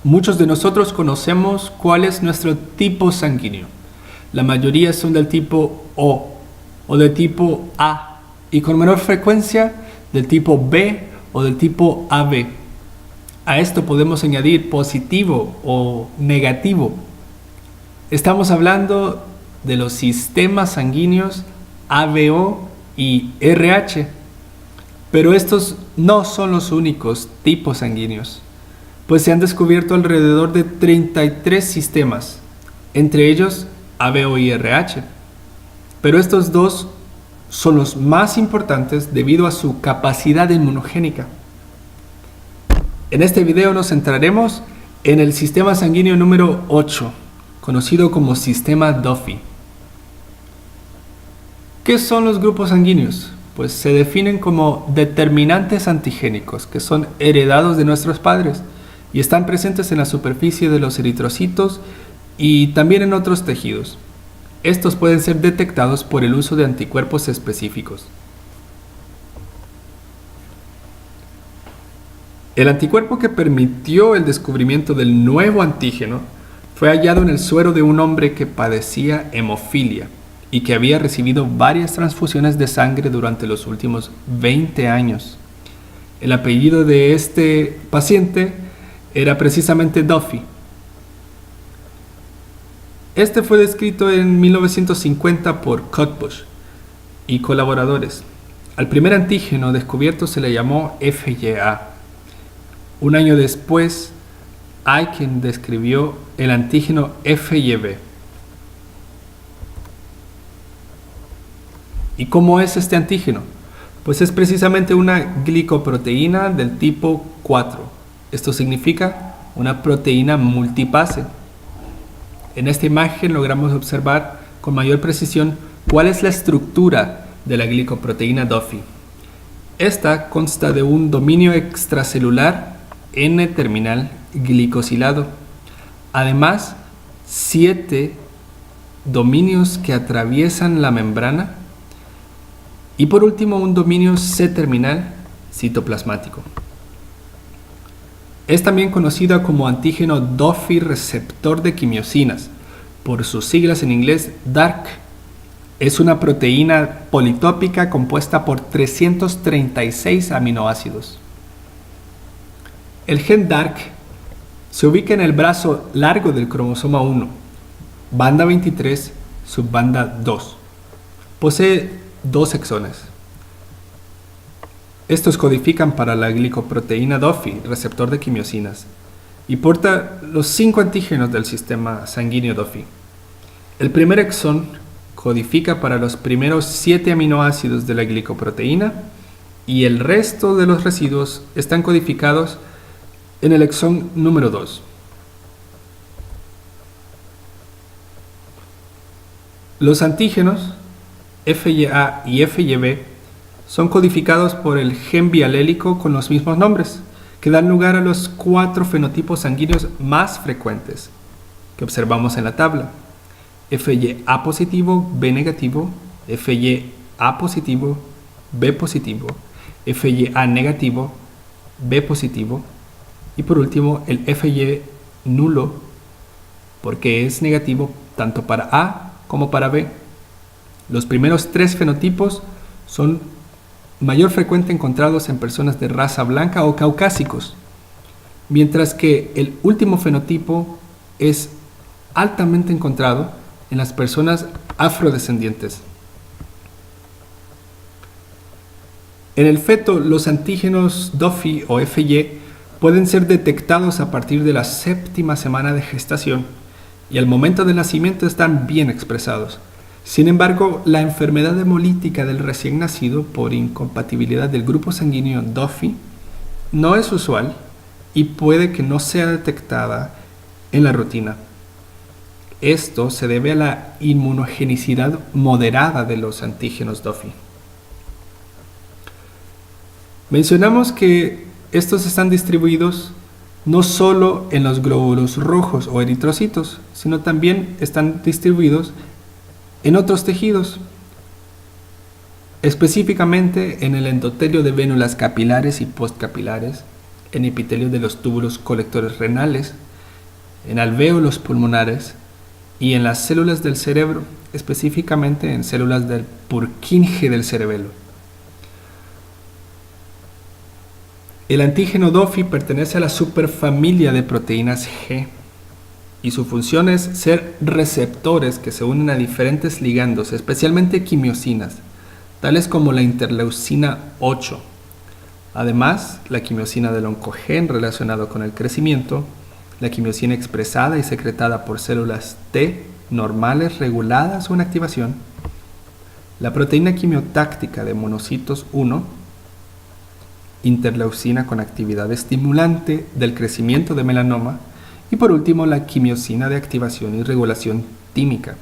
Muchos de nosotros conocemos cuál es nuestro tipo sanguíneo. La mayoría son del tipo O del tipo A y con menor frecuencia del tipo B o del tipo AB. A esto podemos añadir positivo o negativo. Estamos hablando de los sistemas sanguíneos ABO y RH, pero estos no son los únicos tipos sanguíneos, pues se han descubierto alrededor de 33 sistemas, entre ellos ABO y RH, pero estos dos son los más importantes debido a su capacidad inmunogénica. En este video nos centraremos en el sistema sanguíneo número 8, conocido como sistema Duffy. ¿Qué son los grupos sanguíneos? Pues se definen como determinantes antigénicos que son heredados de nuestros padres y están presentes en la superficie de los eritrocitos y también en otros tejidos. Estos pueden ser detectados por el uso de anticuerpos específicos. El anticuerpo que permitió el descubrimiento del nuevo antígeno fue hallado en el suero de un hombre que padecía hemofilia y que había recibido varias transfusiones de sangre durante los últimos 20 años. El apellido de este paciente era precisamente Duffy. Este fue descrito en 1950 por Cottbush y colaboradores. Al primer antígeno descubierto se le llamó FYA. Un año después, Aiken describió el antígeno FYB. ¿Y cómo es este antígeno? Pues es precisamente una glicoproteína del tipo 4. Esto significa una proteína multipase. En esta imagen logramos observar con mayor precisión cuál es la estructura de la glicoproteína Duffy. Esta consta de un dominio extracelular N-terminal glicosilado. Además, 7 dominios que atraviesan la membrana y por último un dominio C-terminal citoplasmático. Es también conocida como antígeno Duffy receptor de quimiosinas, por sus siglas en inglés DARQ. Es una proteína politópica compuesta por 336 aminoácidos. El gen DARQ se ubica en el brazo largo del cromosoma 1, banda 23, subbanda 2. Posee 2 exones. Estos codifican para la glicoproteína Duffy, receptor de quimiosinas, y porta los 5 antígenos del sistema sanguíneo Duffy. El primer exón codifica para los primeros 7 aminoácidos de la glicoproteína y el resto de los residuos están codificados en el exón número 2. Los antígenos FYA y FYB son codificados por el gen bialélico con los mismos nombres, que dan lugar a los 4 fenotipos sanguíneos más frecuentes que observamos en la tabla: FYA positivo, B negativo, FYA positivo, B positivo, FYA negativo, B positivo y por último el FY nulo, porque es negativo tanto para A como para B. Los primeros 3 fenotipos son mayor frecuente encontrados en personas de raza blanca o caucásicos, mientras que el último fenotipo es altamente encontrado en las personas afrodescendientes. En el feto, los antígenos Duffy o FY pueden ser detectados a partir de la 7ª semana de gestación y al momento del nacimiento están bien expresados. Sin embargo, la enfermedad hemolítica del recién nacido por incompatibilidad del grupo sanguíneo Duffy no es usual y puede que no sea detectada en la rutina. Esto se debe a la inmunogenicidad moderada de los antígenos Duffy. Mencionamos que estos están distribuidos no solo en los glóbulos rojos o eritrocitos, sino también están distribuidos en otros tejidos, específicamente en el endotelio de vénulas capilares y postcapilares, en epitelio de los túbulos colectores renales, en alvéolos pulmonares y en las células del cerebro, específicamente en células del Purkinje del cerebelo. El antígeno DOFI pertenece a la superfamilia de proteínas G y su función es ser receptores que se unen a diferentes ligandos, especialmente quimiosinas, tales como la interleucina 8. Además, la quimiosina del oncogen relacionado con el crecimiento, la quimiosina expresada y secretada por células T normales reguladas o en activación, la proteína quimiotáctica de monocitos 1, interleucina con actividad estimulante del crecimiento de melanoma, y por último la quimiosina de activación y regulación tímica.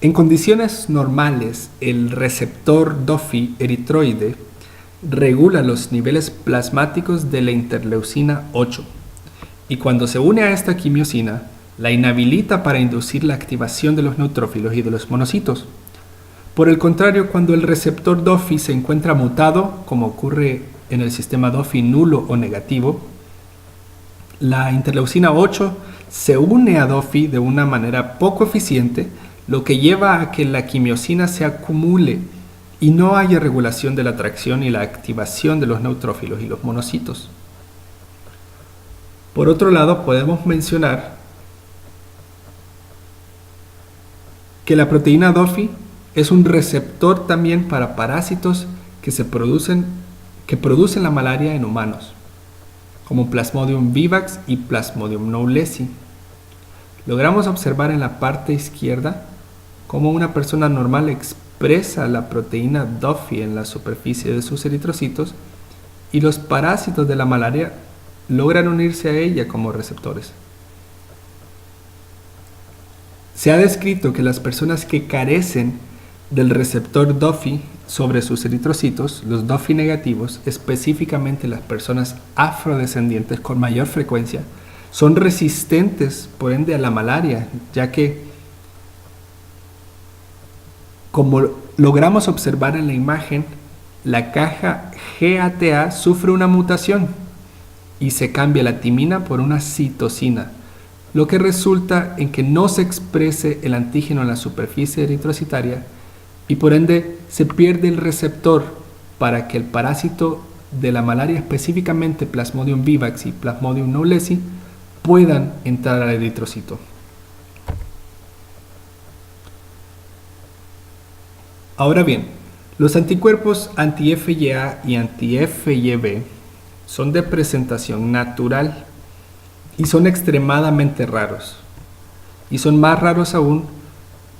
En condiciones normales, el receptor DOFI eritroide regula los niveles plasmáticos de la interleucina 8 y cuando se une a esta quimiosina, la inhabilita para inducir la activación de los neutrófilos y de los monocitos. Por el contrario, cuando el receptor DOFI se encuentra mutado, como ocurre en el sistema DOFI nulo o negativo, la interleucina 8 se une a DOFI de una manera poco eficiente, lo que lleva a que la quimiosina se acumule y no haya regulación de la atracción y la activación de los neutrófilos y los monocitos. Por otro lado, podemos mencionar que la proteína DOFI es un receptor también para parásitos que producen la malaria en humanos, como Plasmodium vivax y Plasmodium knowlesi. Logramos observar en la parte izquierda cómo una persona normal expresa la proteína DOFI en la superficie de sus eritrocitos y los parásitos de la malaria logran unirse a ella como receptores. Se ha descrito que las personas que carecen del receptor DOFI sobre sus eritrocitos, los DOFI negativos, específicamente las personas afrodescendientes con mayor frecuencia, son resistentes por ende a la malaria, ya que, como logramos observar en la imagen, la caja GATA sufre una mutación y se cambia la timina por una citosina, lo que resulta en que no se exprese el antígeno en la superficie eritrocitaria y por ende se pierde el receptor para que el parásito de la malaria, específicamente Plasmodium vivax y Plasmodium knowlesi, puedan entrar al eritrocito. Ahora bien, los anticuerpos anti-FYA y anti-FYB son de presentación natural y son extremadamente raros. Y son más raros aún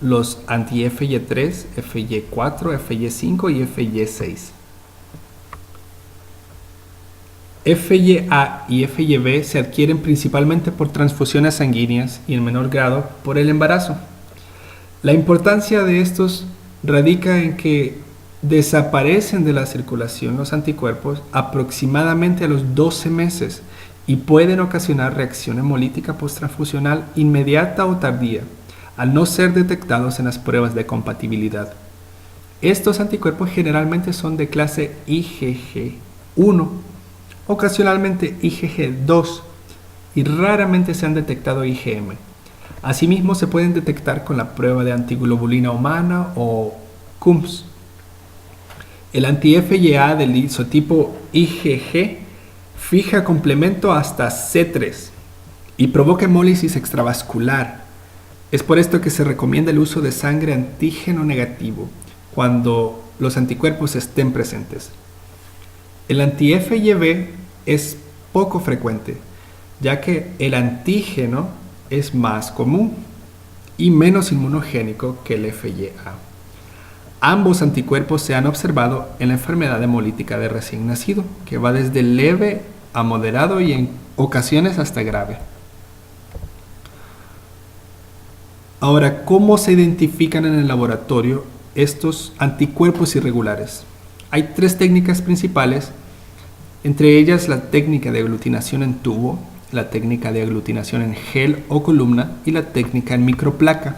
los anti-FY3, FY4, FY5 y FY6. FYA y FYB se adquieren principalmente por transfusiones sanguíneas y en menor grado por el embarazo. La importancia de estos radica en que desaparecen de la circulación los anticuerpos aproximadamente a los 12 meses y pueden ocasionar reacción hemolítica posttransfusional inmediata o tardía, al no ser detectados en las pruebas de compatibilidad. Estos anticuerpos generalmente son de clase IgG1, ocasionalmente IgG2 y raramente se han detectado IgM. Asimismo, se pueden detectar con la prueba de antiglobulina humana o CUMS. El anti-FYA del isotipo IgG fija complemento hasta C3 y provoca hemólisis extravascular. Es por esto que se recomienda el uso de sangre antígeno negativo cuando los anticuerpos estén presentes. El anti-FYB es poco frecuente, ya que el antígeno es más común y menos inmunogénico que el FYA. Ambos anticuerpos se han observado en la enfermedad hemolítica de recién nacido, que va desde leve a moderado y en ocasiones hasta grave. Ahora, ¿cómo se identifican en el laboratorio estos anticuerpos irregulares? Hay tres técnicas principales, entre ellas la técnica de aglutinación en tubo, la técnica de aglutinación en gel o columna y la técnica en microplaca.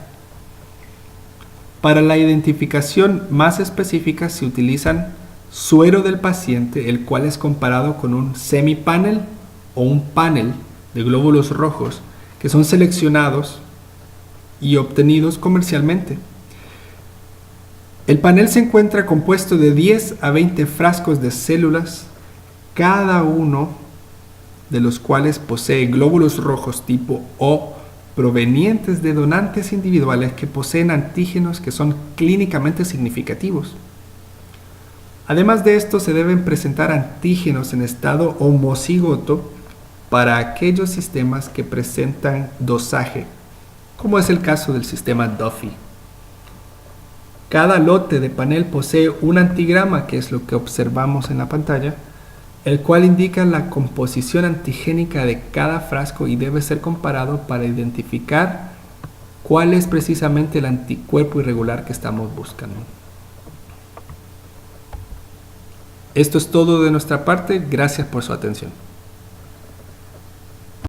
Para la identificación más específica se utilizan suero del paciente, el cual es comparado con un semipanel o un panel de glóbulos rojos que son seleccionados y obtenidos comercialmente. El panel se encuentra compuesto de 10 a 20 frascos de células, cada uno de los cuales posee glóbulos rojos tipo O provenientes de donantes individuales que poseen antígenos que son clínicamente significativos. Además de esto, se deben presentar antígenos en estado homocigoto para aquellos sistemas que presentan dosaje, como es el caso del sistema Duffy. Cada lote de panel posee un antigrama, que es lo que observamos en la pantalla, el cual indica la composición antigénica de cada frasco y debe ser comparado para identificar cuál es precisamente el anticuerpo irregular que estamos buscando. Esto es todo de nuestra parte. Gracias por su atención.